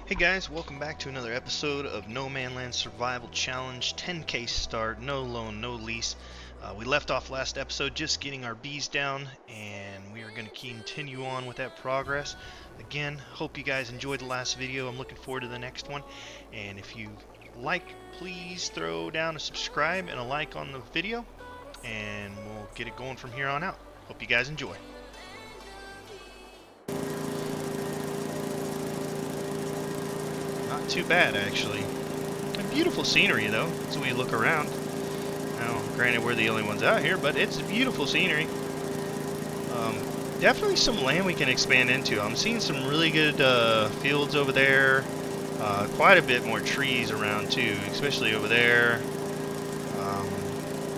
Hey guys, welcome back to another episode of NoMansLand Survival Challenge, 10K start, no loan, no lease. We left off last episode just getting our bees down, and we are going to continue on with that progress. Again, hope you guys enjoyed the last video. I'm looking forward to the next one. And if you like, please throw down a subscribe and a like on the video, and we'll get it going from here on out. Hope you guys enjoy. Not too bad, actually. And beautiful scenery, though, as we look around. Now, granted, we're the only ones out here, but it's beautiful scenery. Definitely some land we can expand into. I'm seeing some really good fields over there. Quite a bit more trees around, too, especially over there.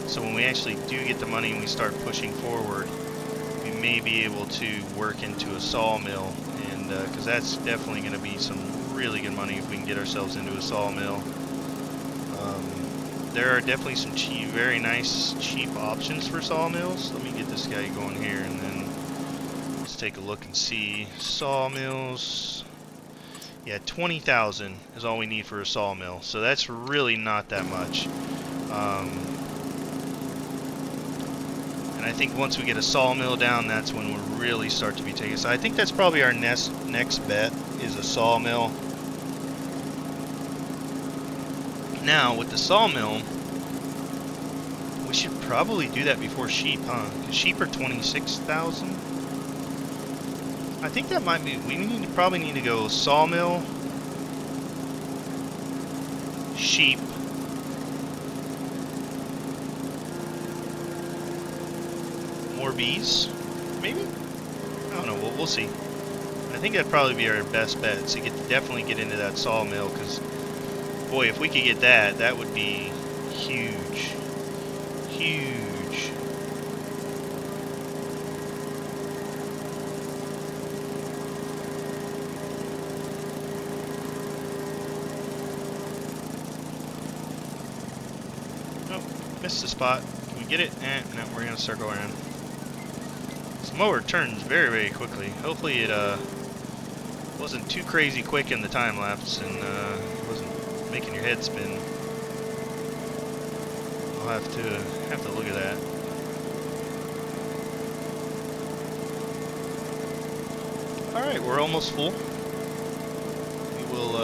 So when we actually do get the money and we start pushing forward, we may be able to work into a sawmill, and because that's definitely going to be some really good money if we can get ourselves into a sawmill. There are definitely some cheap, very nice cheap options for sawmills. Let me get this guy going here, and then let's take a look and see. Sawmills, yeah, 20,000 is all we need for a sawmill, so that's really not that much. And I think once we get a sawmill down, that's when we'll really start to be taken. So I think that's probably our next bet is a sawmill. Now, with the sawmill, we should probably do that before sheep, huh? Because sheep are 26,000. I think that might be, we probably need to go sawmill, sheep, more bees, maybe? I don't know, we'll see. I think that'd probably be our best bet, to definitely get into that sawmill, because boy, if we could get that, that would be huge. Huge. Oh, missed the spot. Can we get it? No, we're going to circle around. This mower turns very, very quickly. Hopefully it wasn't too crazy quick in the time lapse and wasn't making your head spin. I'll have to look at that. Alright, we're almost full. We will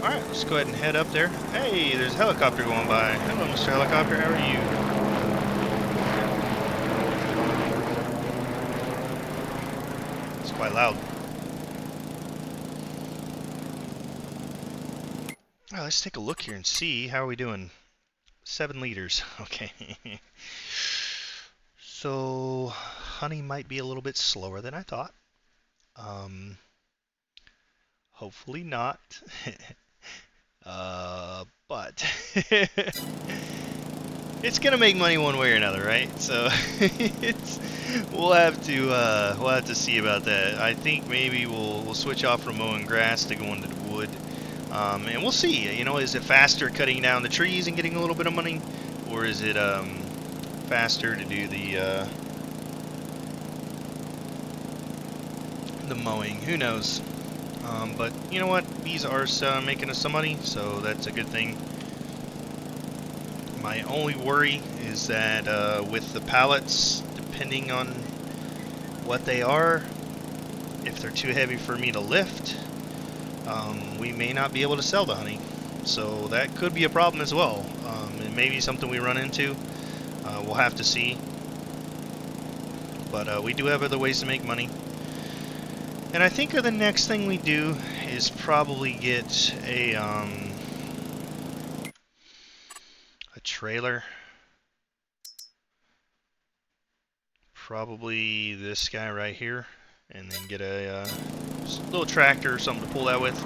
alright, let's go ahead and head up there. Hey, there's a helicopter going by. Hello, Mr. Helicopter, how are you? It's quite loud. Oh, let's take a look here and see how are we doing. 7 liters. Okay. So honey might be a little bit slower than I thought. Hopefully not. But it's gonna make money one way or another, right? So we'll have to see about that. I think maybe we'll switch off from mowing grass to going to the wood. And we'll see, you know, is it faster cutting down the trees and getting a little bit of money, or is it faster to do the mowing? Who knows? But you know what, bees are making us some money, so that's a good thing. My only worry is that with the pallets, depending on what they are, if they're too heavy for me to lift, we may not be able to sell the honey, so that could be a problem as well. It may be something we run into. We'll have to see, but we do have other ways to make money. And I think the next thing we do is probably get a trailer. Probably this guy right here, and then get a little tractor or something to pull that with,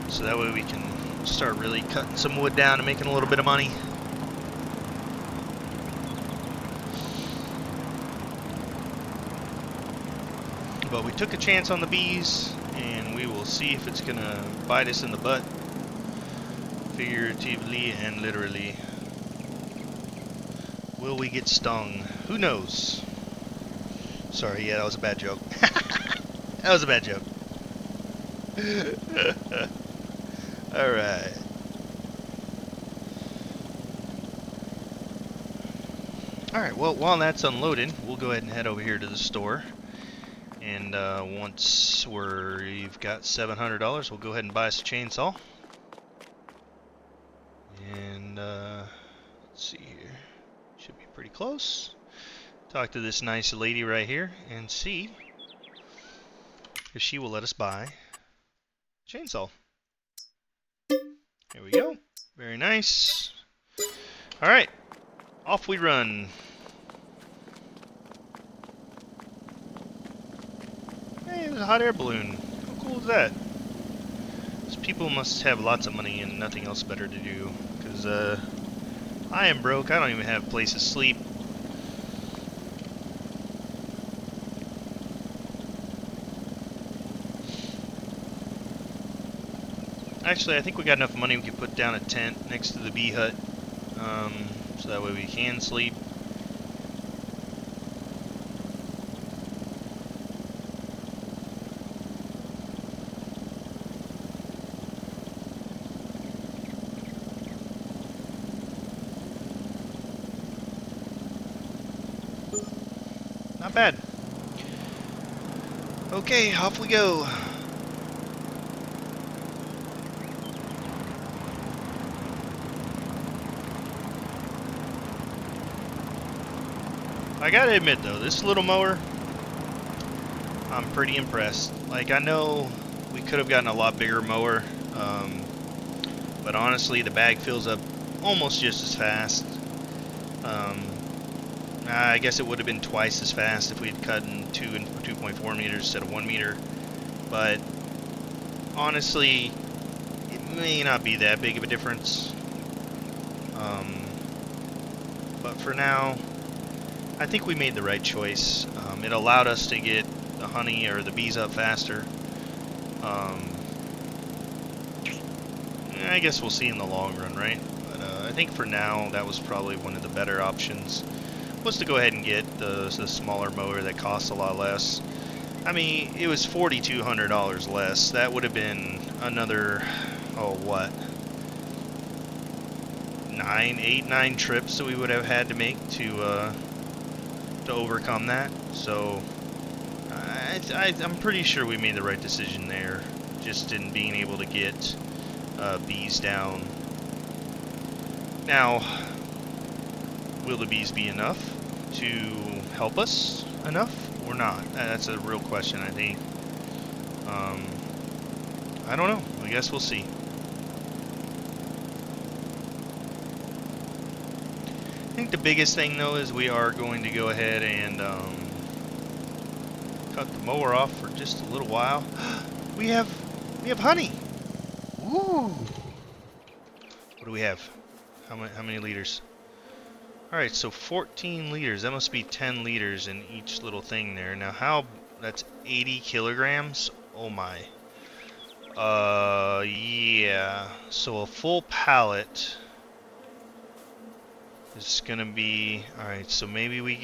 so that way we can start really cutting some wood down and making a little bit of money. But we took a chance on the bees, and we will see if it's gonna bite us in the butt, figuratively and literally. Will we get stung? Who knows? Sorry, yeah, that was a bad joke. That was a bad joke. Alright. Alright, well, while that's unloaded, we'll go ahead and head over here to the store. And once we've got $700, we'll go ahead and buy us a chainsaw. And let's see here. Should be pretty close. Talk to this nice lady right here and see if she will let us buy a chainsaw. Here we go. Very nice. Alright, off we run. Hey, there's a hot air balloon. How cool is that? These people must have lots of money and nothing else better to do. Because I am broke. I don't even have a place to sleep. Actually, I think we got enough money we could put down a tent next to the bee hut. So that way we can sleep. Not bad. Okay, off we go. I gotta admit though, this little mower, I'm pretty impressed. Like, I know we could have gotten a lot bigger mower, but honestly the bag fills up almost just as fast. I guess it would have been twice as fast if we had cut in 2 and 2.4 meters instead of 1 meter. But honestly, it may not be that big of a difference. But for now, I think we made the right choice. It allowed us to get the honey or the bees up faster. I guess we'll see in the long run, right? But I think for now, that was probably one of the better options. Was to go ahead and get the smaller mower that costs a lot less. I mean, it was $4,200 less. That would have been another, oh, what? 9 trips that we would have had to make to overcome that. So I'm pretty sure we made the right decision there, just in being able to get bees down. Now, will the bees be enough to help us enough or not? That's a real question, I think. I don't know. I guess we'll see. I think the biggest thing though is we are going to go ahead and cut the mower off for just a little while. We have honey. Woo! What do we have? How many liters? All right, so 14 liters. That must be 10 liters in each little thing there. Now that's 80 kilograms. Oh my. Yeah. So a full pallet is gonna be, all right, so maybe we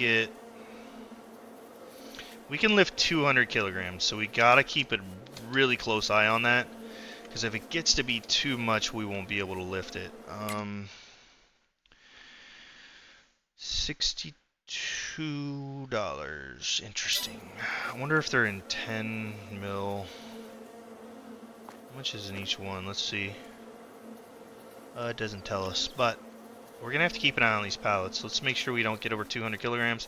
can lift 200 kilograms, so we gotta keep a really close eye on that, because if it gets to be too much, we won't be able to lift it. $62. Interesting. I wonder if they're in 10 mil. How much is in each one? Let's see. It doesn't tell us, but we're gonna have to keep an eye on these pallets. Let's make sure we don't get over 200 kilograms.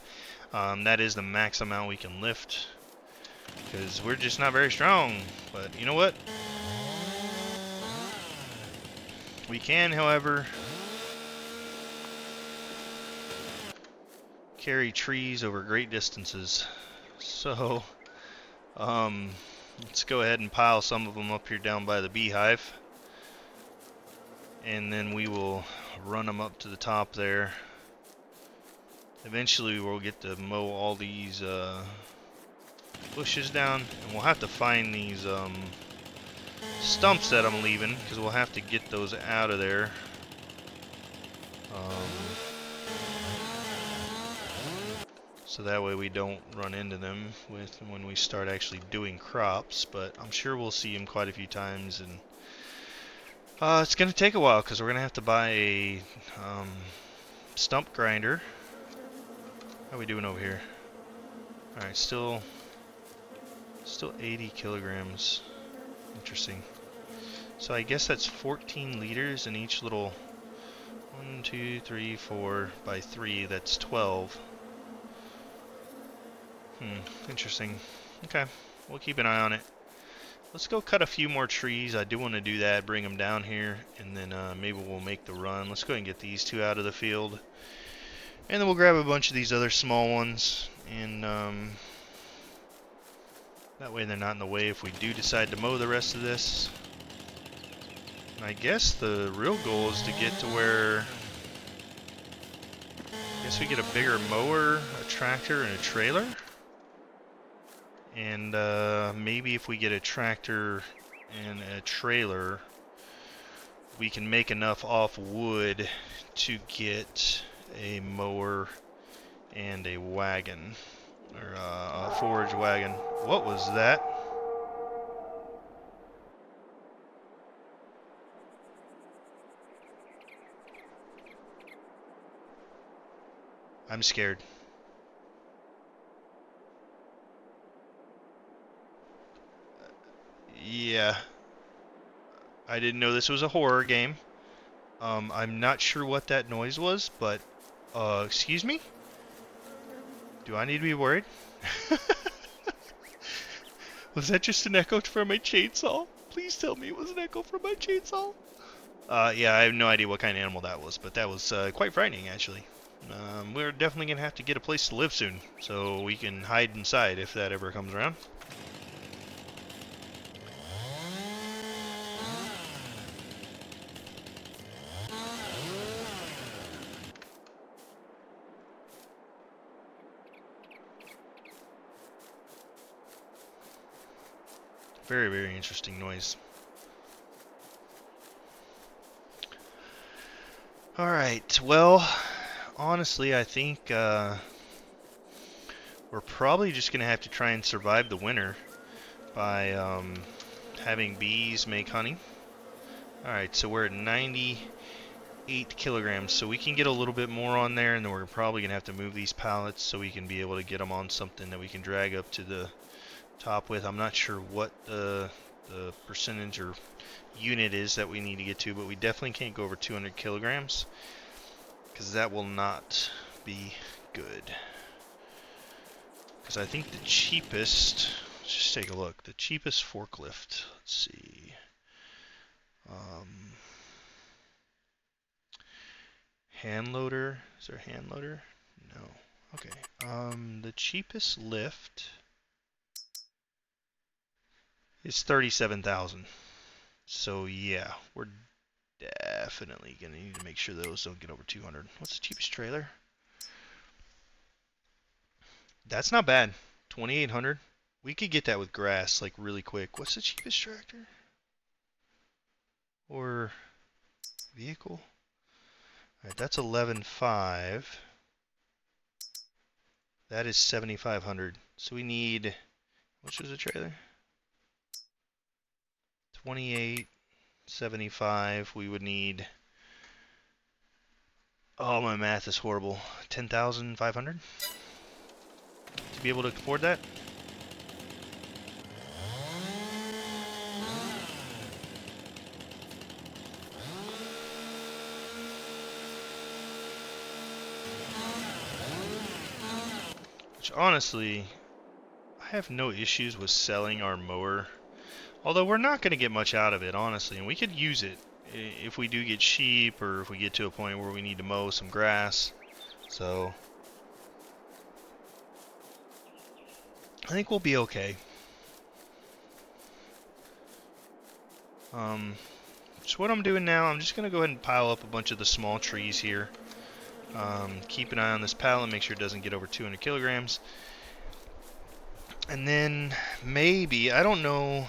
That is the max amount we can lift, because we're just not very strong. But you know what? We can, however, carry trees over great distances. So, let's go ahead and pile some of them up here down by the beehive, and then we will run them up to the top there. Eventually we'll get to mow all these bushes down, and we'll have to find these stumps that I'm leaving, because we'll have to get those out of there. so that way we don't run into them when we start actually doing crops. But I'm sure we'll see them quite a few times, and it's gonna take a while because we're gonna have to buy a stump grinder. How are we doing over here? All right, still 80 kilograms. Interesting. So I guess that's 14 liters in each little 1, 2, 3, 4 by 3. That's 12. Interesting. Okay, we'll keep an eye on it. Let's go cut a few more trees. I do want to do that, bring them down here, and then maybe we'll make the run. Let's go ahead and get these two out of the field. And then we'll grab a bunch of these other small ones, and that way they're not in the way if we do decide to mow the rest of this. And I guess the real goal is to get to where, I guess we get a bigger mower, a tractor, and a trailer. And maybe if we get a tractor and a trailer, we can make enough off wood to get a mower and a wagon, or a forage wagon. What was that? I'm scared. Yeah. I didn't know this was a horror game. I'm not sure what that noise was, but, excuse me? Do I need to be worried? Was that just an echo from my chainsaw? Please tell me it was an echo from my chainsaw. Yeah, I have no idea what kind of animal that was, but that was quite frightening, actually. We're definitely going to have to get a place to live soon, so we can hide inside if that ever comes around. Very, very interesting noise. Alright, well, honestly, I think we're probably just going to have to try and survive the winter by having bees make honey. Alright, so we're at 98 kilograms, so we can get a little bit more on there, and then we're probably going to have to move these pallets so we can be able to get them on something that we can drag up to the top with. I'm not sure what the percentage or unit is that we need to get to, but we definitely can't go over 200 kilograms because that will not be good. Because I think the cheapest, let's just take a look, the cheapest forklift, let's see, hand loader, is there a hand loader? No. Okay, the cheapest lift is 37,000. So yeah, we're definitely gonna need to make sure those don't get over 200. What's the cheapest trailer? That's not bad. 2,800. We could get that with grass like really quick. What's the cheapest tractor? Or vehicle? Alright, that's 11.5. That is 7,500. So we need, which was the trailer? 28.75. We would need, oh, my math is horrible, 10,500 to be able to afford that. Which honestly, I have no issues with selling our mower. Although we're not going to get much out of it, honestly, and we could use it if we do get sheep or if we get to a point where we need to mow some grass. So I think we'll be okay. So what I'm doing now, I'm just going to go ahead and pile up a bunch of the small trees here. Keep an eye on this pallet, make sure it doesn't get over 200 kilograms. And then maybe, I don't know,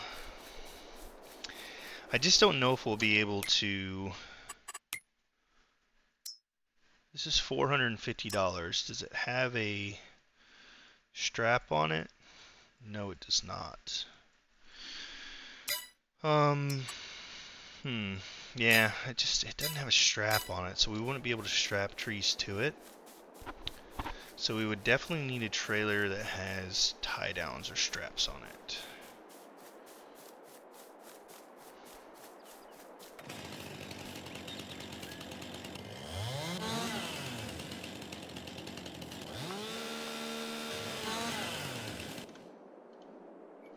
I just don't know if we'll be able to. This is $450. Does it have a strap on it? No, it does not. Yeah, it doesn't have a strap on it, so we wouldn't be able to strap trees to it. So we would definitely need a trailer that has tie downs or straps on it.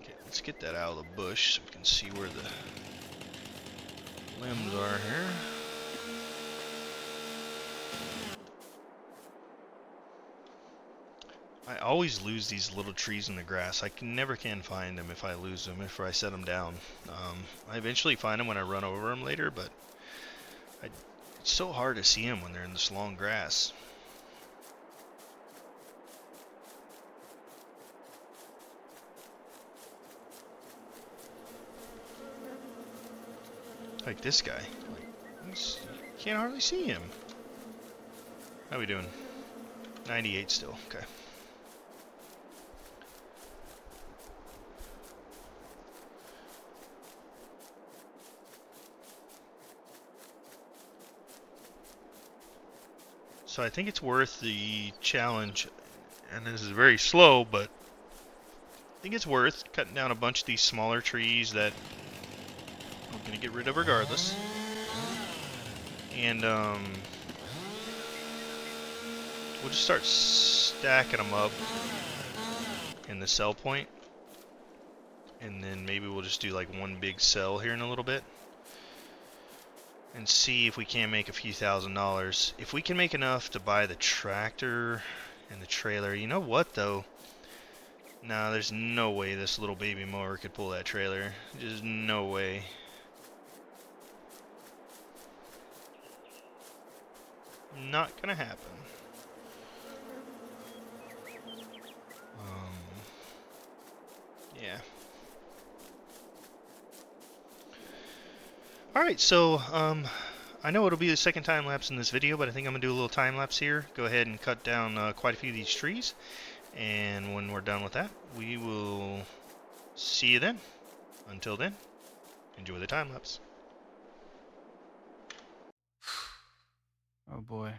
Okay, let's get that out of the bush so we can see where the limbs are here. I always lose these little trees in the grass. I never can find them if I lose them, if I set them down. I eventually find them when I run over them later, but it's so hard to see them when they're in this long grass. Like this guy. You can't hardly see him. How we doing? 98 still. Okay. So I think it's worth the challenge, and this is very slow, but I think it's worth cutting down a bunch of these smaller trees that I'm going to get rid of regardless. And we'll just start stacking them up in the cell point. And then maybe we'll just do like one big cell here in a little bit. And see if we can make a few $1,000s. If we can make enough to buy the tractor and the trailer. You know what though? Nah, there's no way this little baby mower could pull that trailer. Just no way. Not gonna happen. Yeah. Alright, so I know it'll be the second time lapse in this video, but I think I'm gonna do a little time lapse here. Go ahead and cut down quite a few of these trees, and when we're done with that, we will see you then. Until then, enjoy the time lapse. Oh boy.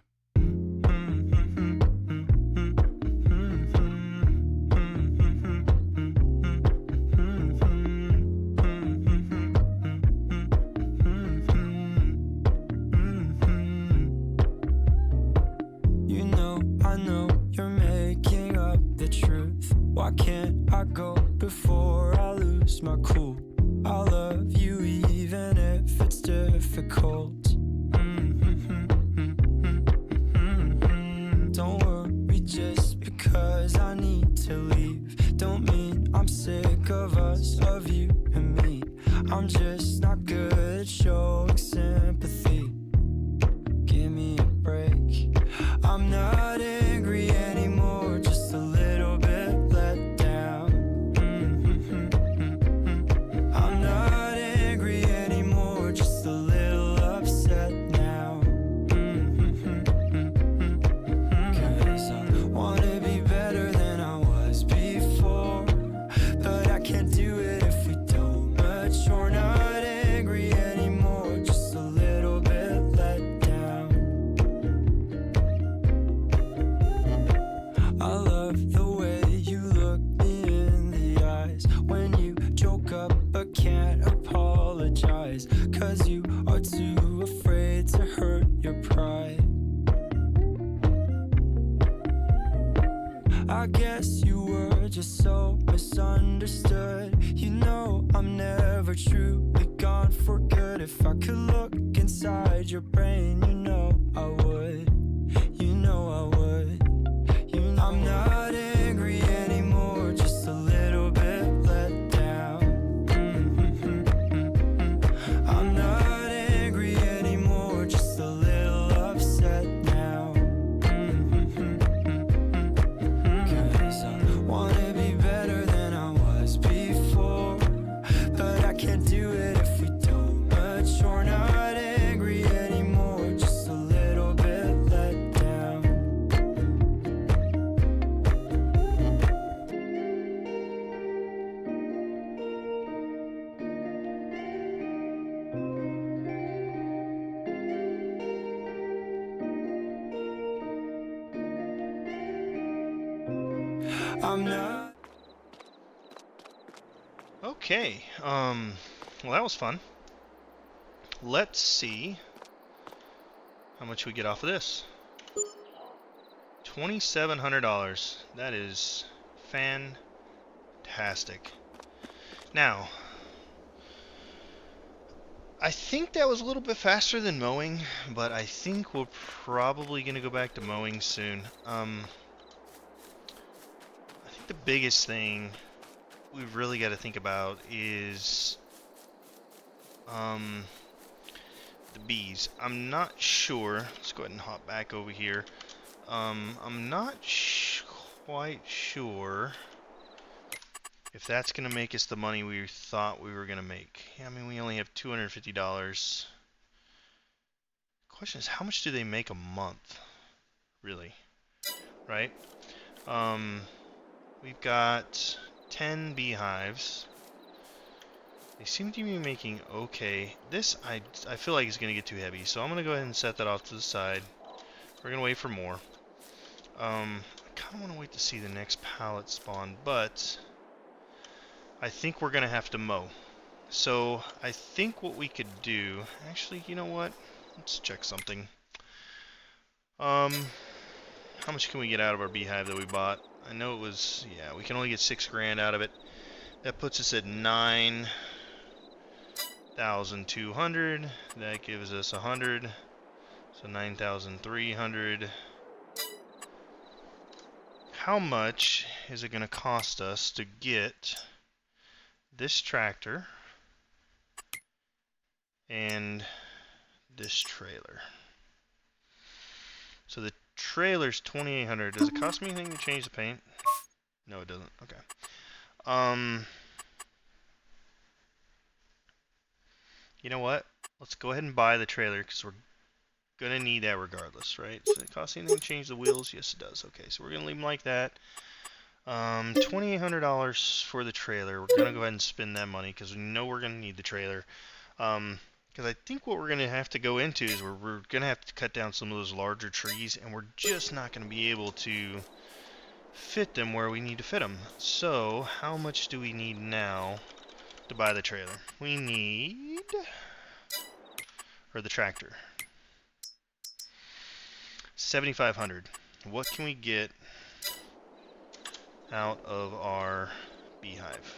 Why can't I go before I lose my cool? I love you even if it's difficult. Don't worry just because I need to leave. Don't mean I'm sick of us, of you and me. I'm just not good at showing sympathy. Give me a break. I'm not angry anymore, just a little bit. Cause you are too afraid to hurt your pride. I guess you were just so misunderstood. You know I'm never truly gone for good. If I could look inside your brain, you know I would. You know I would. You know I'm not angry anymore, just a little bit let down. I'm not angry anymore, just a little upset now. Cause I wanna be better than I was before, but I can't do it if we don't mature. Not I'm not. Okay, well that was fun. Let's see how much we get off of this. $2,700. That is fantastic. Now, I think that was a little bit faster than mowing, but I think we're probably going to go back to mowing soon. I think the biggest thing we've really got to think about is the bees. I'm not sure. Let's go ahead and hop back over here. I'm not quite sure if that's going to make us the money we thought we were going to make. Yeah, I mean, we only have $250. Question is, how much do they make a month? Really? Right? We've got 10 beehives. They seem to be making okay. This, I feel like is going to get too heavy, so I'm going to go ahead and set that off to the side. We're going to wait for more. I kind of want to wait to see the next pallet spawn, but I think we're going to have to mow. So I think what we could do, actually, you know what? Let's check something. How much can we get out of our beehive that we bought? I know it was, yeah, we can only get $6 grand out of it. That puts us at 9,200. That gives us 100. So 9,300. How much is it going to cost us to get this tractor and this trailer? So the trailer's $2,800. Does it cost me anything to change the paint? No, it doesn't. Okay. You know what? Let's go ahead and buy the trailer because we're gonna need that regardless, right? Does it cost anything to change the wheels? Yes, it does. Okay, so we're gonna leave them like that. $2,800 for the trailer. We're gonna go ahead and spend that money because we know we're gonna need the trailer. Because I think what we're gonna have to go into is we're gonna have to cut down some of those larger trees, and we're just not gonna be able to fit them where we need to fit them. So how much do we need now to buy the trailer? We need, or the tractor, 7,500. What can we get out of our beehive?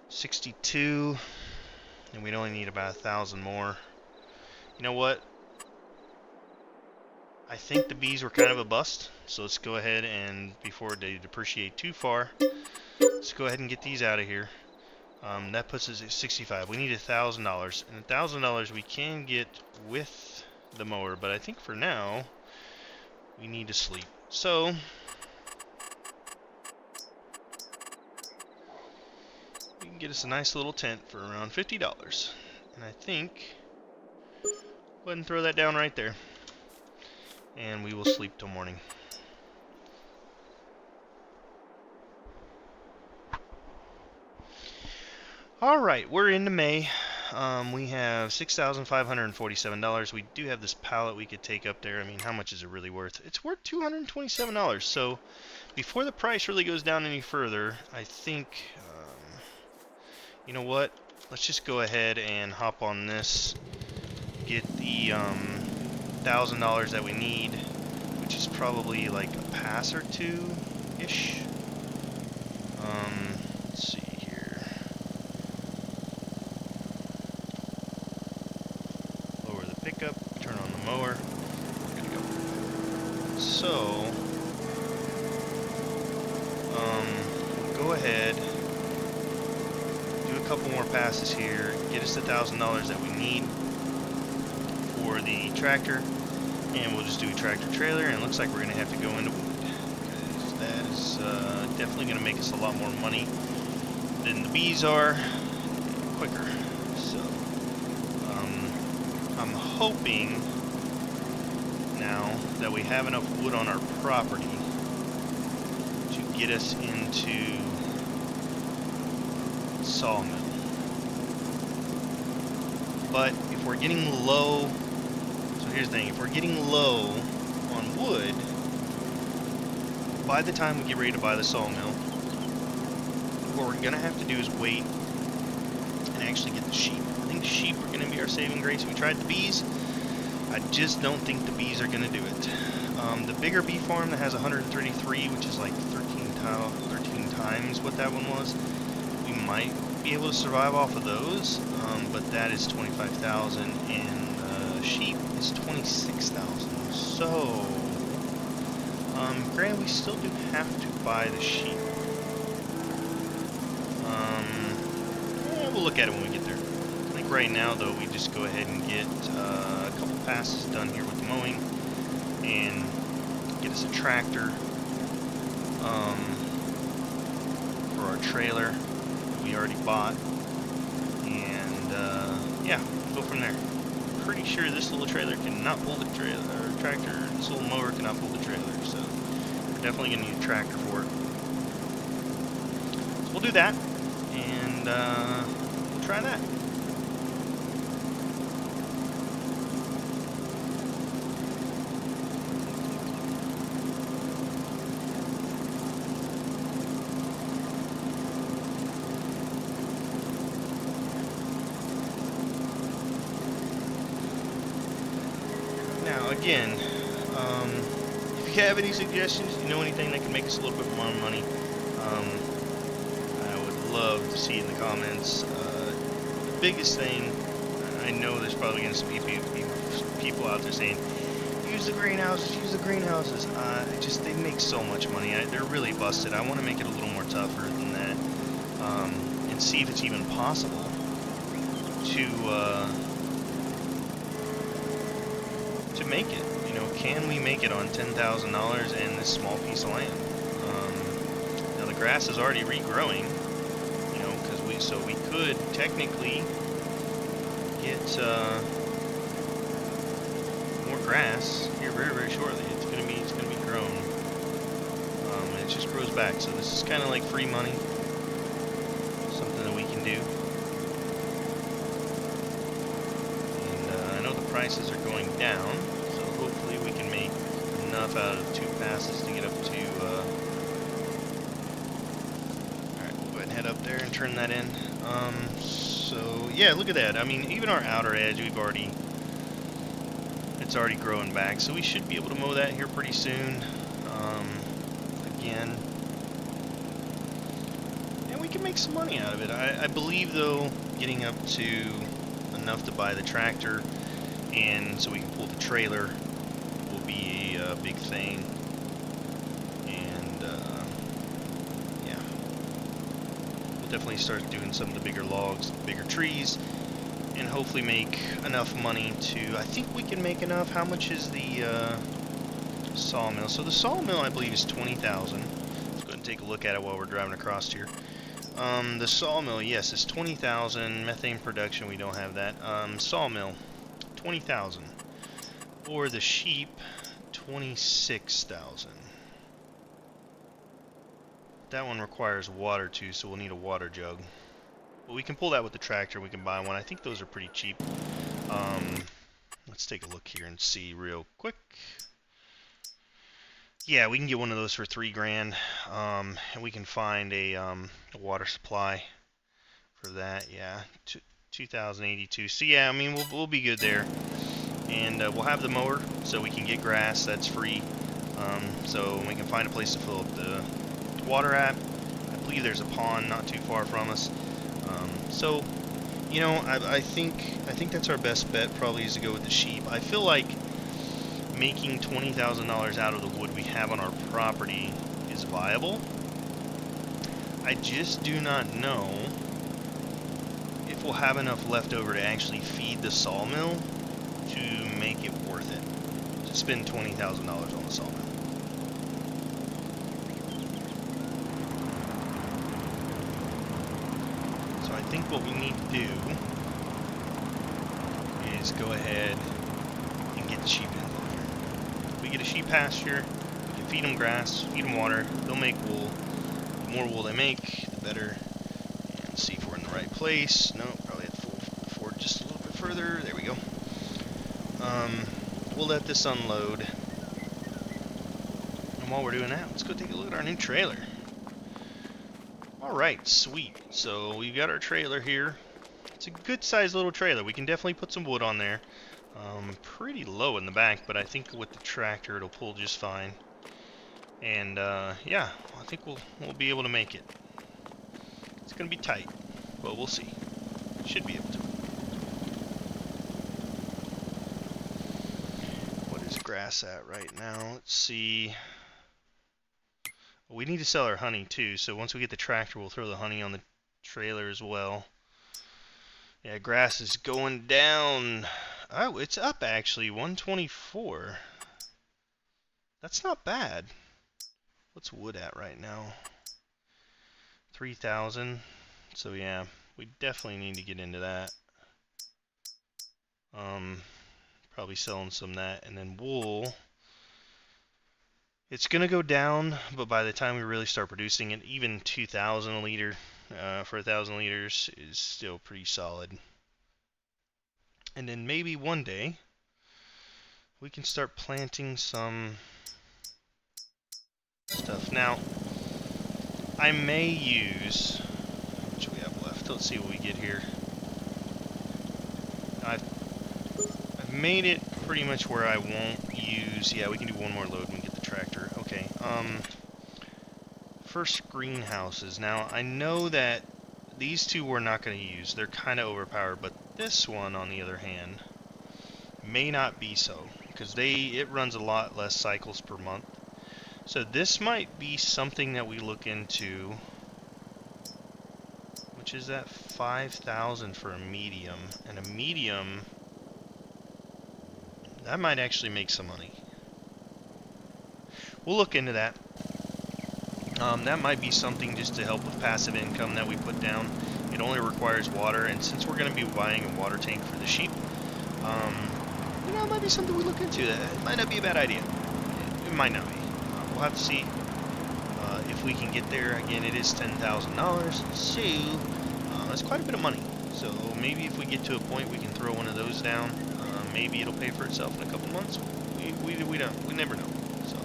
62, and we'd only need about 1,000 more. You know what? I think the bees were kind of a bust, so let's go ahead and, before they depreciate too far, let's go ahead and get these out of here. That puts us at 65. We need $1,000, and $1,000 we can get with the mower, but I think for now we need to sleep. So we can get us a nice little tent for around $50, and I think go ahead and throw that down right there, and we will sleep till morning. Alright, we're into May. We have $6,547. We do have this pallet we could take up there. I mean, how much is it really worth? It's worth $227. So before the price really goes down any further, I think, you know what? Let's just go ahead and hop on this, get the $1,000 that we need, which is probably like a pass or two-ish. Let's see here. Lower the pickup, turn on the mower. Good to go. So, go ahead, do a couple more passes here, get us the $1,000 that we need for the tractor, and we'll just do a tractor trailer, and it looks like we're going to have to go into wood, because that is definitely going to make us a lot more money than the bees are, quicker. So I'm hoping now that we have enough wood on our property to get us into sawmill. But if we're getting low, so here's the thing, if we're getting low on wood, by the time we get ready to buy the sawmill, what we're going to have to do is wait and actually get the sheep. I think sheep are going to be our saving grace. We tried the bees. I just don't think the bees are going to do it. The bigger bee farm that has 133, which is like 13 times what that one was, we might be able to survive off of those, but that is 25,000, and sheep is 26,000. So, granted, we still do have to buy the sheep. We'll look at it when we get there. I think right now, though, we just go ahead and get a couple passes done here with the mowing, and get us a tractor for our trailer that we already bought, and yeah, go from there. Pretty sure this little trailer cannot pull the trailer, or tractor, this little mower cannot pull the trailer, so we're definitely going to need a tractor for it. So we'll do that, and we'll try that. Now, again, if you have any suggestions, you know anything that can make us a little bit more money, I would love to see it in the comments. The biggest thing, I know there's probably going to be people out there saying, use the greenhouses, use the greenhouses. They make so much money. They're really busted. I want to make it a little more tougher than that, and see if it's even possible to make it. You know, can we make it on $10,000 and this small piece of land? Now the grass is already regrowing, you know, because we could technically get more grass here very, very shortly. It's gonna be grown. And it just grows back. So this is kind of like free money, something that we can do. And I know the prices are going down. Hopefully we can make enough out of 2 passes to get up to, alright, we'll go ahead and head up there and turn that in. So, yeah, look at that. I mean, even our outer edge, it's already growing back, so we should be able to mow that here pretty soon, again. And we can make some money out of it. I believe, though, getting up to enough to buy the tractor, and so we can pull the trailer, will be a big thing. And yeah, we'll definitely start doing some of the bigger logs, bigger trees, and hopefully make enough money to, I think we can make enough. How much is the sawmill? So the sawmill, I believe, is 20,000. Let's go ahead and take a look at it while we're driving across here. The sawmill, yes, is 20,000. Methane production, we don't have that. Sawmill, 20,000. Or the sheep, 26,000. That one requires water too, so we'll need a water jug. But we can pull that with the tractor. We can buy one. I think those are pretty cheap. Let's take a look here and see real quick. Yeah, we can get one of those for $3 grand, and we can find a water supply for that. Yeah, 2,082. So yeah, I mean we'll be good there, and we'll have the mower so we can get grass. That's free. So we can find a place to fill up the water at. I believe there's a pond not too far from us. So you know, I think that's our best bet. Probably is to go with the sheep. I feel like making $20,000 out of the wood we have on our property is viable. I just do not know if we'll have enough left over to actually feed the sawmill to make it worth it to spend $20,000 on the sawmill. So I think what we need to do is go ahead and get the sheep in. We get a sheep pasture, we can feed them grass, feed them water, they'll make wool. The more wool they make, the better. And see if we're in the right place. No, probably have to forward just a little bit further. There we go. We'll let this unload. And while we're doing that, let's go take a look at our new trailer. Alright, sweet. So we've got our trailer here. It's a good sized little trailer. We can definitely put some wood on there. Pretty low in the back, but I think with the tractor it'll pull just fine. And yeah, I think we'll be able to make it. It's gonna be tight, but we'll see. Should be able to. What is grass at right now? Let's see. We need to sell our honey too, so once we get the tractor, we'll throw the honey on the trailer as well. Yeah, grass is going down. Oh, it's up actually, 124. That's not bad. What's wood at right now? 3,000. So yeah, we definitely need to get into that. Probably selling some of that, and then wool. It's gonna go down, but by the time we really start producing it, even 2,000 a liter for 1,000 liters is still pretty solid. And then maybe one day we can start planting some stuff. Now, I may use, how much we have left? Let's see what we get here. I've made it pretty much where I won't use, yeah, we can do one more load when we get the tractor. Okay, first greenhouses. Now, I know that these two we're not going to use. They're kind of overpowered, but this one, on the other hand, may not be so, because it runs a lot less cycles per month. So this might be something that we look into, which is at 5,000 for a medium, and a medium, that might actually make some money. We'll look into that. That might be something just to help with passive income that we put down. It only requires water, and since we're going to be buying a water tank for the sheep, you know, it might be something we look into. It might not be a bad idea. It might not be. We'll have to see if we can get there. Again, it is $10,000, so that's quite a bit of money. So maybe if we get to a point we can throw one of those down, maybe it'll pay for itself in a couple months. We never know. So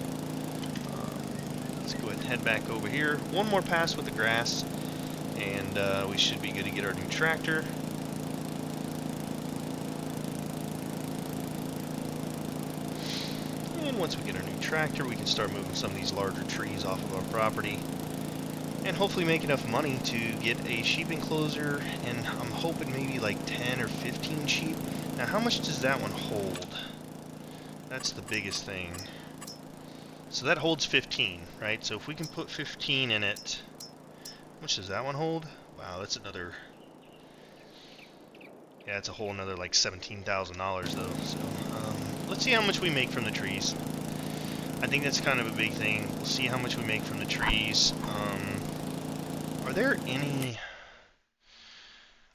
let's go ahead and head back over here. One more pass with the grass, and we should be good to get our new tractor. And once we get our new tractor, we can start moving some of these larger trees off of our property and hopefully make enough money to get a sheep enclosure, and I'm hoping maybe like 10 or 15 sheep. Now, how much does that one hold? That's the biggest thing. So that holds 15, right? So if we can put 15 in it, how much does that one hold? Wow, that's another... Yeah, it's a whole another like $17,000 though. So let's see how much we make from the trees. I think that's kind of a big thing. We'll see how much we make from the trees. Are there any...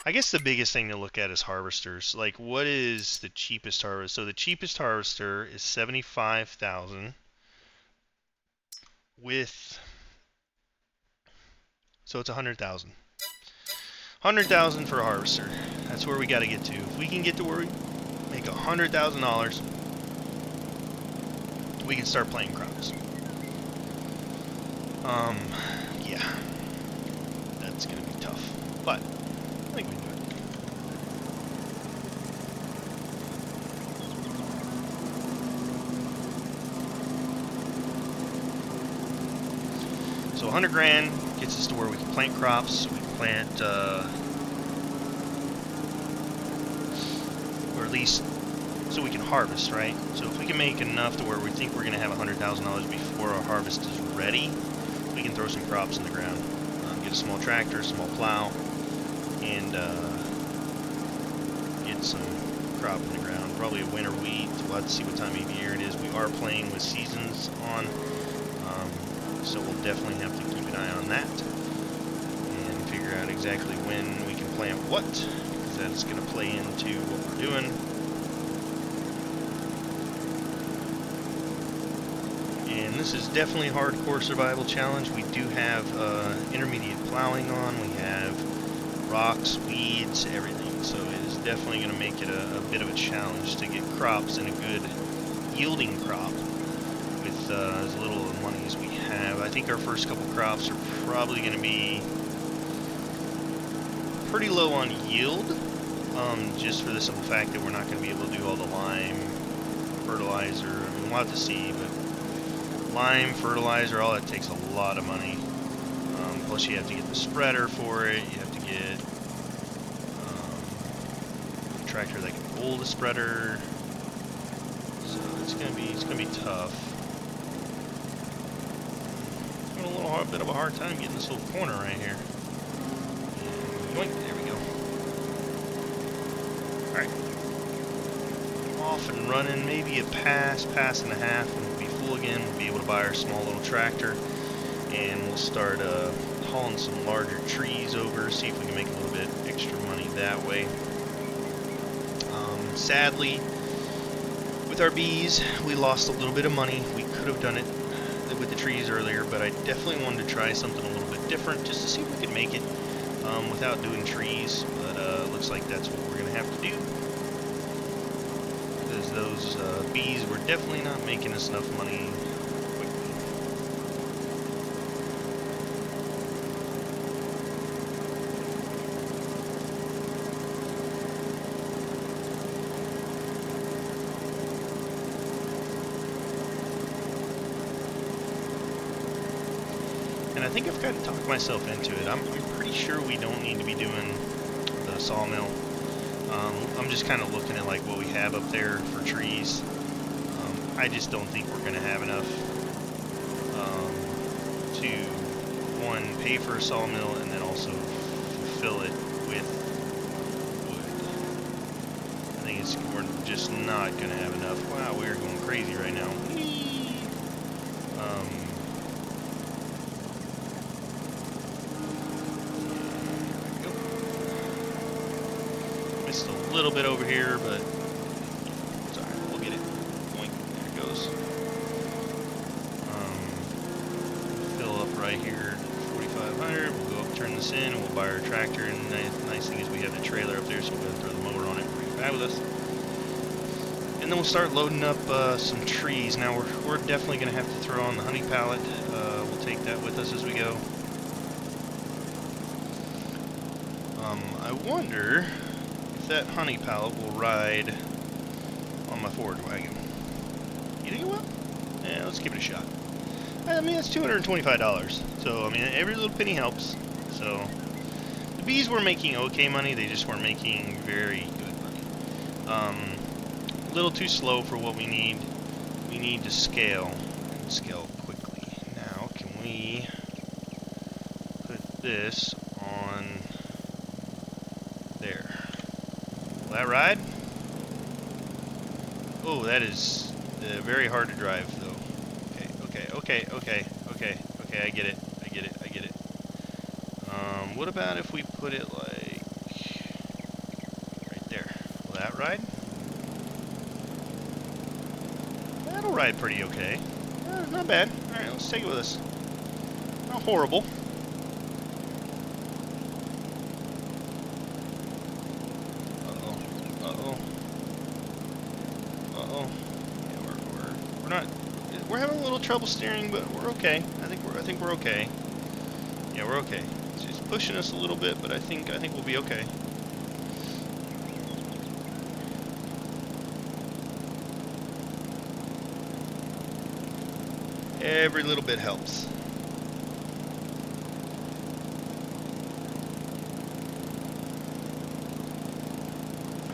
I guess the biggest thing to look at is harvesters. Like, what is the cheapest harvester? So the cheapest harvester is $75,000 with... So it's $100,000. $100,000 for a harvester. That's where we got to get to. If we can get to where we make $100,000, we can start planting crops. Yeah, that's gonna be tough, but I think we can do it. So 100 grand gets us to where we can plant crops. We can plant, or at least so we can harvest, right? So if we can make enough to where we think we're going to have $100,000 before our harvest is ready, we can throw some crops in the ground. Get a small tractor, a small plow, and get some crop in the ground. Probably a winter wheat. We'll have to see what time of year it is. We are playing with seasons on, so we'll definitely have to keep an eye on that and figure out exactly when we can plant what, because that's going to play into what we're doing. And this is definitely a hardcore survival challenge. We do have intermediate plowing on. We have rocks, weeds, everything. So it is definitely going to make it a bit of a challenge to get crops and a good yielding crop with as little money as we have. I think our first couple crops are probably going to be pretty low on yield, just for the simple fact that we're not going to be able to do all the lime, fertilizer. I mean, we'll have to see, but lime, fertilizer, all that takes a lot of money. Plus you have to get the spreader for it, you have to get a tractor that can pull the spreader. So it's gonna be tough. Having a little bit of a hard time getting this little corner right here. Yoink, there we go. Alright. Off and running, maybe a pass and a half, and we'll be full again. We'll be able to buy our small little tractor, and we'll start hauling some larger trees over, see if we can make a little bit extra money that way. Sadly, with our bees, we lost a little bit of money. We could have done it with the trees earlier, but I definitely wanted to try something a little bit different just to see if we could make it without doing trees. But looks like that's what we're going to have to do, because those bees were definitely not making us enough money quickly. And I think I've kind of talked myself into it. I'm pretty sure we don't need to be doing the sawmill. I'm just kind of looking at like what we have up there for trees. I just don't think we're going to have enough to, one, pay for a sawmill and then also fill it with wood. I think we're just not going to have enough. Wow, we're going crazy right now. Missed a little bit over here, but it's alright, we'll get it. Boink, there it goes. Fill up right here, 4,500. We'll go up, turn this in, and we'll buy our tractor. And the nice thing is we have the trailer up there, so we'll throw the mower on it and bring it back with us. And then we'll start loading up some trees. Now we're definitely going to have to throw on the honey pallet. We'll take that with us as we go. I wonder if that honey pallet will ride on my Ford wagon. You think it will? Yeah, let's give it a shot. I mean, it's $225, so I mean, every little penny helps. So the bees were making okay money, they just weren't making very good money. A little too slow for what we need. We need to scale, and scale quickly. Now, can we put this on there? Will that ride? Oh, that is very hard to drive, though. Okay, I get it. What about if we put it like right there? Will that ride? That'll ride pretty okay. Not bad. Alright, let's take it with us. Not horrible. Uh-oh. Yeah, we're having a little trouble steering, but we're okay. I think we're okay. Yeah, we're okay. It's just pushing us a little bit, but I think we'll be okay. Every little bit helps.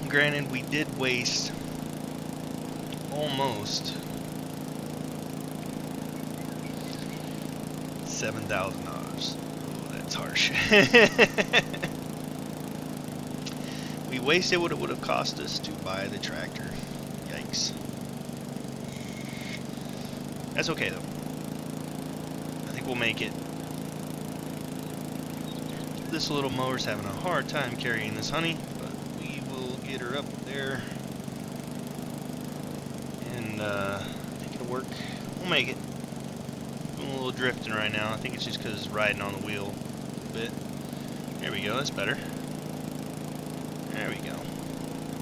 Granted, we did waste almost $7,000. Oh, that's harsh. We wasted what it would have cost us to buy the tractor. Yikes. That's okay though. I think we'll make it. This little mower's having a hard time carrying this honey, but we will get her up there. And I think it'll work. We'll make it. Doing a little drifting right now. I think it's just because it's riding on the wheel a bit. There we go, that's better. There we go.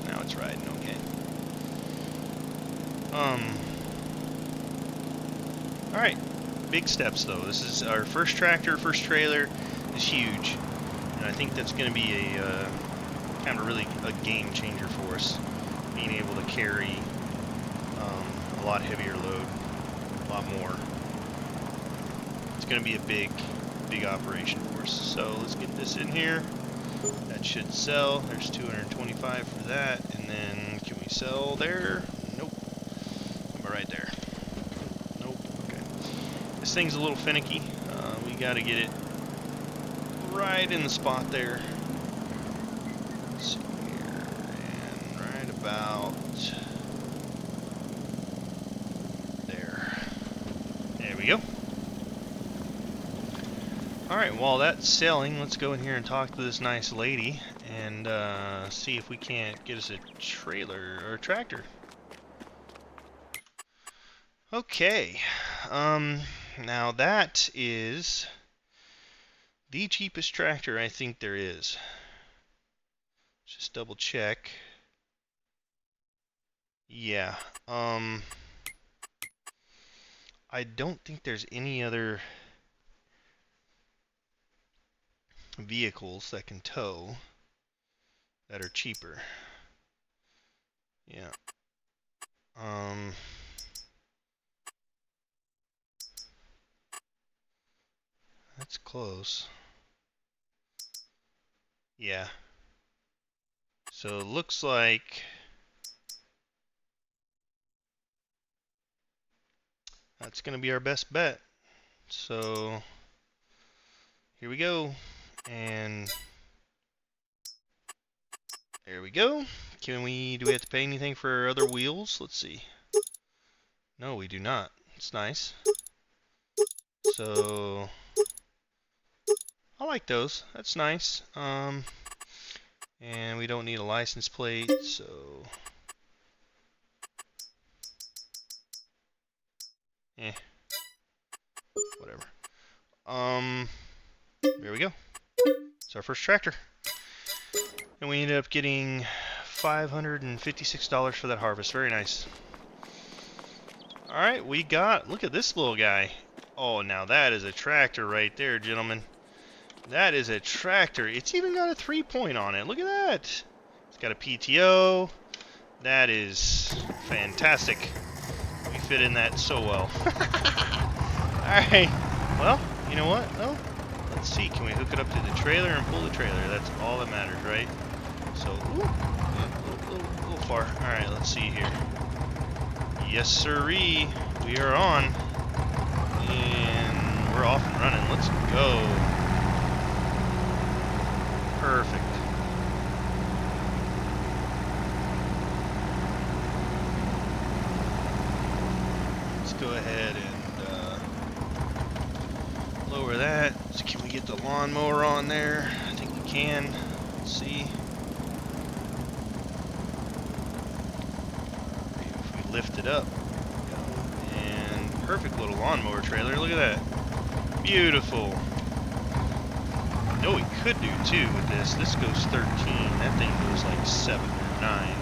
Now it's riding okay. Alright, big steps though. This is our first tractor, first trailer. Is huge. And I think that's going to be a kind of really a game changer for us. Being able to carry a lot heavier load, a lot more. It's going to be a big operation for us. So let's get this in here. That should sell. There's 225 for that. And then can we sell there? Nope. Am I right there? Nope. Okay. This thing's a little finicky. We got to get it right in the spot there. Let's see here. And right about there. There we go. Alright, while that's selling, let's go in here and talk to this nice lady and see if we can't get us a trailer or a tractor. Okay, now that is the cheapest tractor I think there is. Just double check. Yeah, I don't think there's any other vehicles that can tow that are cheaper. Yeah. That's close. Yeah. So it looks like that's going to be our best bet. So here we go. And there we go. Do we have to pay anything for other wheels? Let's see. No, we do not. It's nice. So I like those. That's nice. And we don't need a license plate, so whatever. There we go. It's our first tractor. And we ended up getting $556 for that harvest. Very nice. Alright, we got, look at this little guy. Oh, now that is a tractor right there, gentlemen. That is a tractor. It's even got a 3-point on it. Look at that. It's got a PTO. That is fantastic. We fit in that so well. Alright. Well, you know what? Well, let's see. Can we hook it up to the trailer and pull the trailer? That's all that matters, right? So, ooh, a little far. Alright, let's see here. Yes, sirree. We are on. And we're off and running. Let's go. Perfect. Let's go ahead and lower that. So can we get the lawnmower on there? I think we can. Let's see. If we lift it up. And perfect little lawnmower trailer. Look at that. Beautiful. You know what we could do too with this. This goes 13. That thing goes like 7 or 9.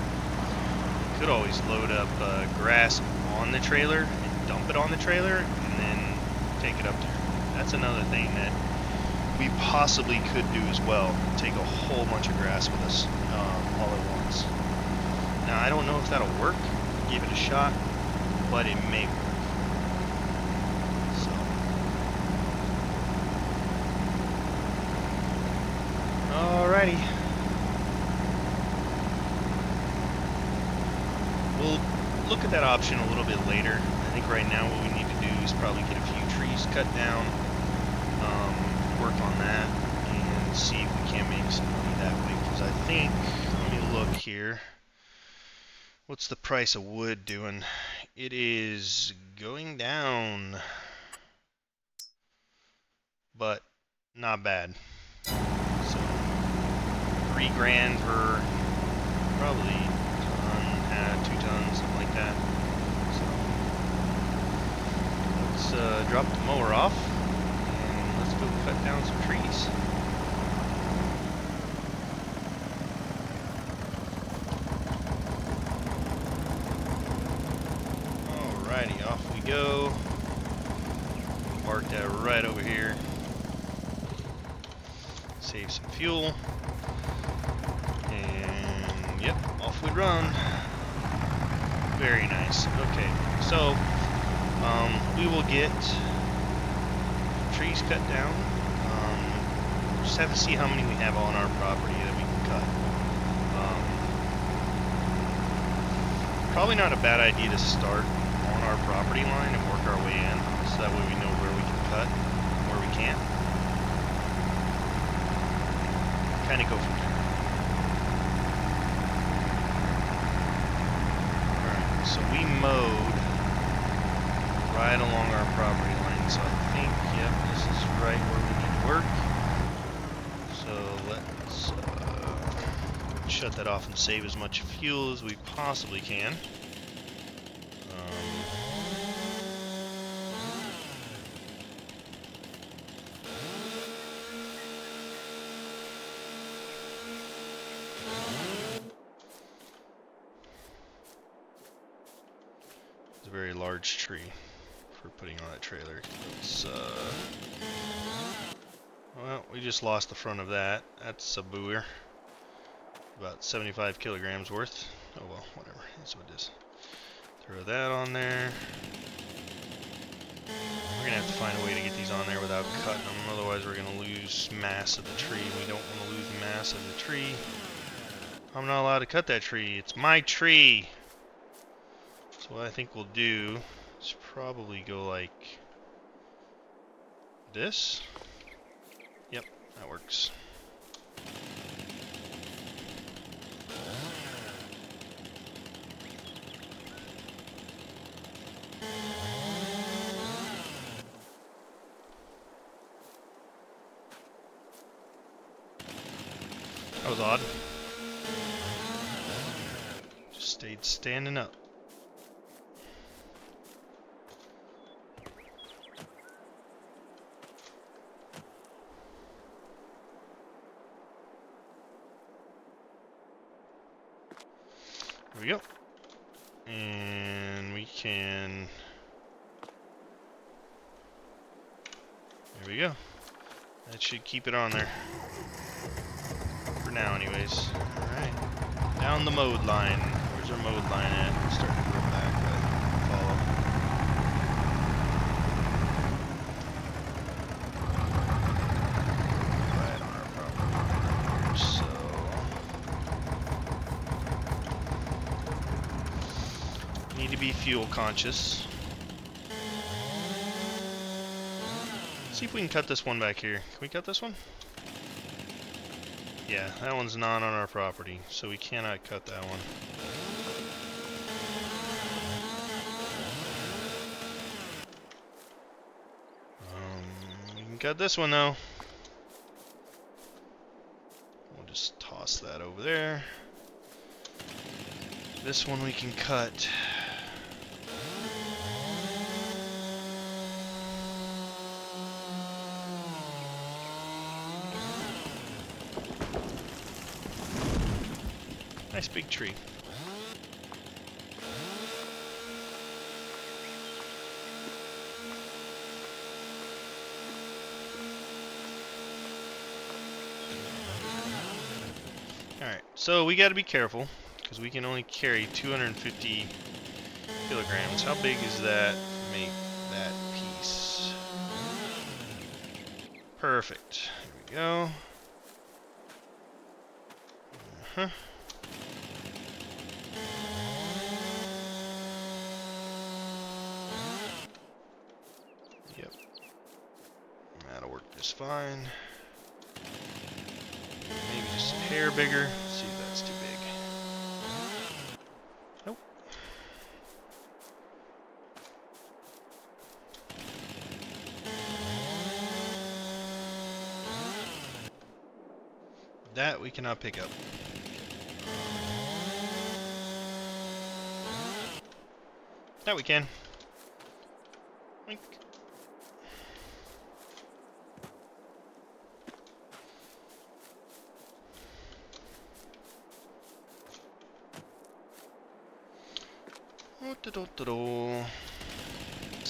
We could always load up grass on the trailer and dump it on the trailer and then take it up there. That's another thing that we possibly could do as well. Take a whole bunch of grass with us all at once. Now I don't know if that'll work. Give it a shot, but it may work. Alrighty. We'll look at that option a little bit later. I think right now what we need to do is probably get a few trees cut down, work on that, and see if we can make some money that way. Because I think, let me look here. What's the price of wood doing? It is going down, but not bad. So 3 grand for probably ton, 2 tons, something like that. So let's drop the mower off and let's go cut down some trees. Alrighty, off we go. park that right over here. Save some fuel. And yep, off we run. Very nice. Okay, so we will get trees cut down. Just have to see how many we have on our property that we can cut. Probably not a bad idea to start on our property line and work our way in, so that way we know where we can cut, where we can't. Kind of go from there. Alright, so we mowed right along our property line, so I think, yep, this is right where we need to work. So let's shut that off and save as much fuel as we possibly can. It's a very large tree for putting on that trailer. It's, well, we just lost the front of that. That's a booer. About 75 kilograms worth. Oh well, whatever. That's what it is. Throw that on there. We're gonna have to find a way to get these on there without cutting them. Otherwise, we're gonna lose mass of the tree. We don't want to lose mass of the tree. I'm not allowed to cut that tree. It's my tree. So what I think we'll do is probably go like this. Yep, that works. That was odd. Just stayed standing up. There we go. And we can... There we go. That should keep it on there. For now, anyways. Alright. Down the mode line. Where's our mode line at? It's starting to grow back, but follow. Right on our property here, so... Need to be fuel conscious. See if we can cut this one back here. Can we cut this one? Yeah, that one's not on our property, so we cannot cut that one. We can cut this one though. We'll just toss that over there. This one we can cut. Nice big tree. Alright, so we gotta be careful, because we can only carry 250 kilograms. How big is that? Make that piece. Perfect. Here we go. Uh-huh. Yep. That'll work just fine. Maybe just a hair bigger. Let's see if that's too big. Nope. That we cannot pick up. That we can. Oink.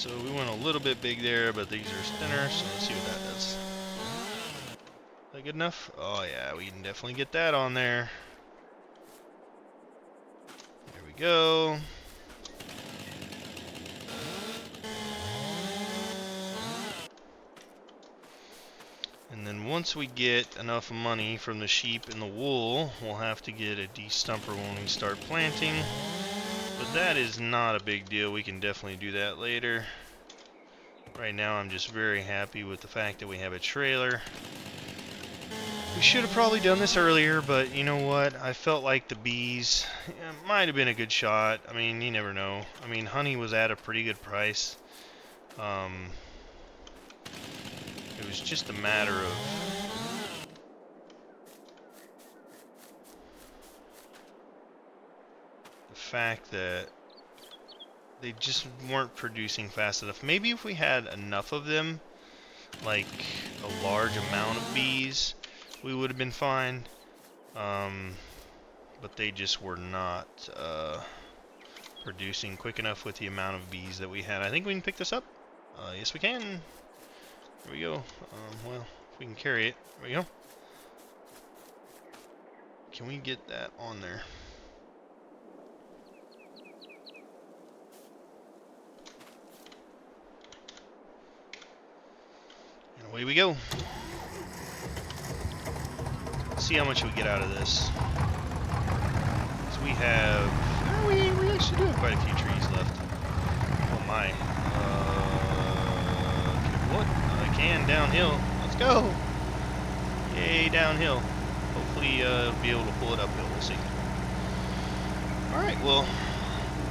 So we went a little bit big there, but these are thinner, so let's see what that does. Is that good enough? Oh yeah, we can definitely get that on there. There we go. And then once we get enough money from the sheep and the wool, we'll have to get a de-stumper when we start planting. But that is not a big deal. We can definitely do that later. Right now I'm just very happy with the fact that we have a trailer. We should have probably done this earlier, but you know what? I felt like the bees might have been a good shot. I mean, you never know. I mean, honey was at a pretty good price. It was just a matter of the fact that they just weren't producing fast enough. Maybe if we had enough of them, like a large amount of bees, we would have been fine. But they just were not producing quick enough with the amount of bees that we had. I think we can pick this up. Yes, we can. There we go. Well, if we can carry it. There we go. Can we get that on there? And away we go. Let's see how much we get out of this. So we have... we actually do have quite a few trees left. Oh my. What? I can downhill. Let's go! Yay, downhill. Hopefully be able to pull it uphill. We'll see. Alright, well,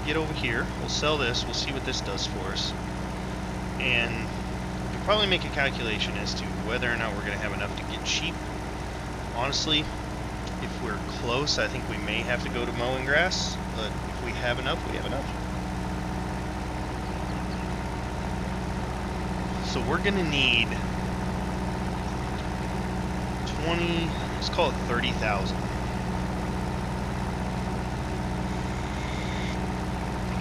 get over here. We'll sell this. We'll see what this does for us. And we'll probably make a calculation as to whether or not we're going to have enough to get sheep. Honestly, if we're close, I think we may have to go to mowing grass. But if we have enough, we have enough. So we're going to need 20, let's call it 30,000 to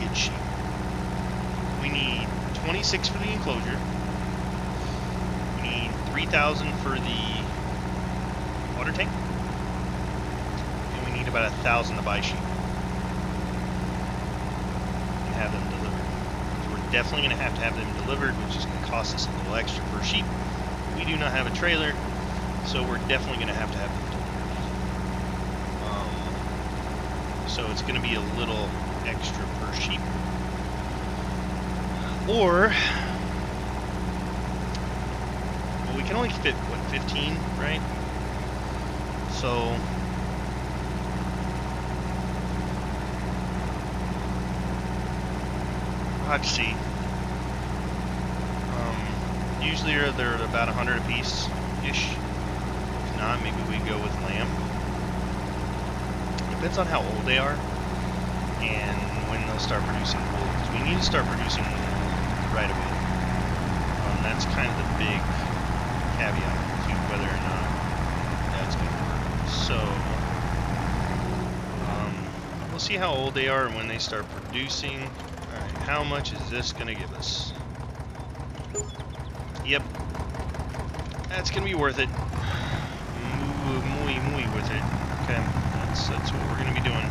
get sheep. We need 26 for the enclosure. We need 3,000 for the water tank. And we need about 1,000 to buy sheep and have them delivered. We're definitely going to have them delivered, which is going to cost us a little extra per sheep. We do not have a trailer, so we're definitely going to have them delivered. So it's going to be a little extra per sheep. Or, well, we can only fit, what, 15, right? So, we'll have to see. Usually they're about 100 a piece-ish. If not, maybe we go with lamb. Depends on how old they are and when they'll start producing wool. Because we need to start producing wool right away. That's kind of the big caveat to whether or not that's going to work. So, we'll see how old they are and when they start producing. Alright, how much is this going to give us? Yep. That's going to be worth it. Muy worth it. Okay, that's what we're going to be doing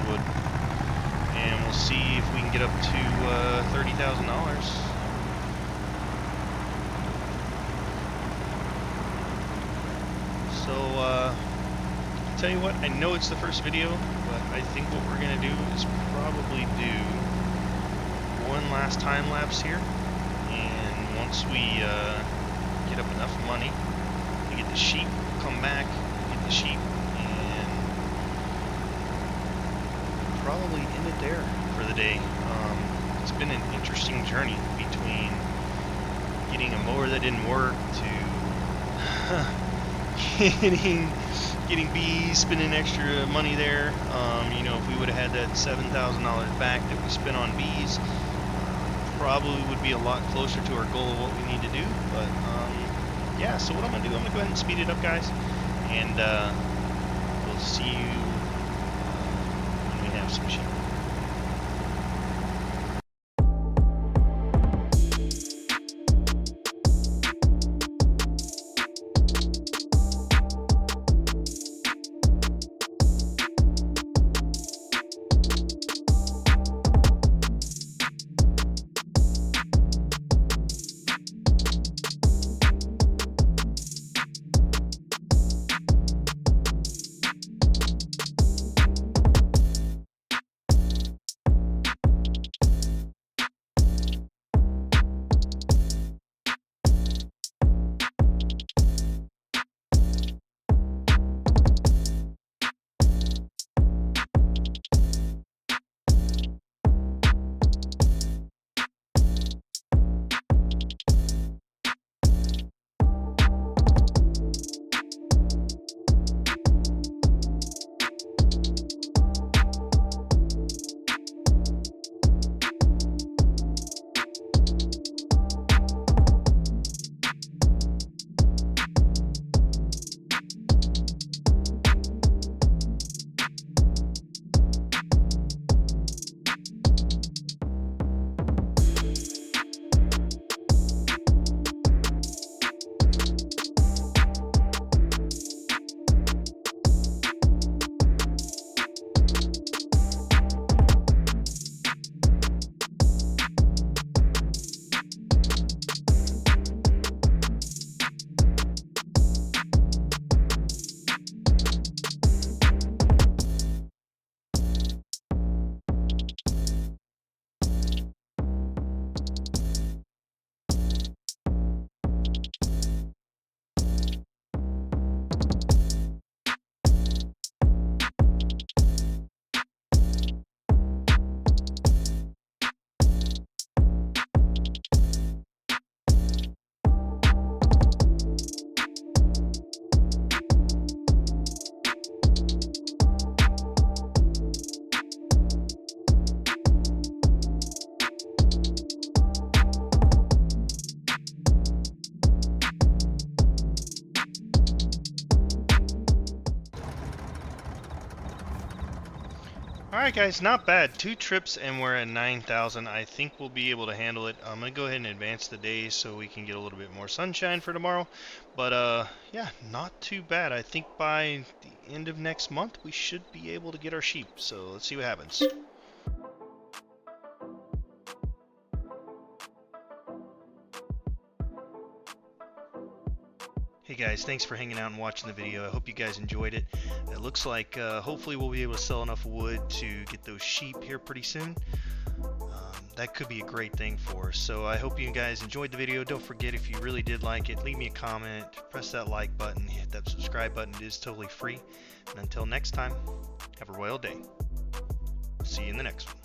wood. And we'll see if we can get up to $30,000. So, tell you what, I know it's the first video, but I think what we're going to do is probably do one last time lapse here. And once we get up enough money to get the sheep, come back, get the sheep, and probably end it there for the day. It's been an interesting journey between getting a mower that didn't work to getting bees, spending extra money there. You know, if we would have had that $7,000 back that we spent on bees, probably would be a lot closer to our goal of what we need to do. But yeah, so what I'm going to do, I'm going to go ahead and speed it up, guys, and we'll see you when we have some sheep. Alright guys, not bad. 2 trips and we're at 9,000. I think we'll be able to handle it. I'm going to go ahead and advance the day so we can get a little bit more sunshine for tomorrow. But yeah, not too bad. I think by the end of next month we should be able to get our sheep. So let's see what happens. Hey guys, thanks for hanging out and watching the video. I hope you guys enjoyed it. It looks like hopefully we'll be able to sell enough wood to get those sheep here pretty soon. That could be a great thing for us. So I hope you guys enjoyed the video. Don't forget, if you really did like it, leave me a comment, press that like button, hit that subscribe button. It is totally free. And until next time, have a royal day. See you in the next one.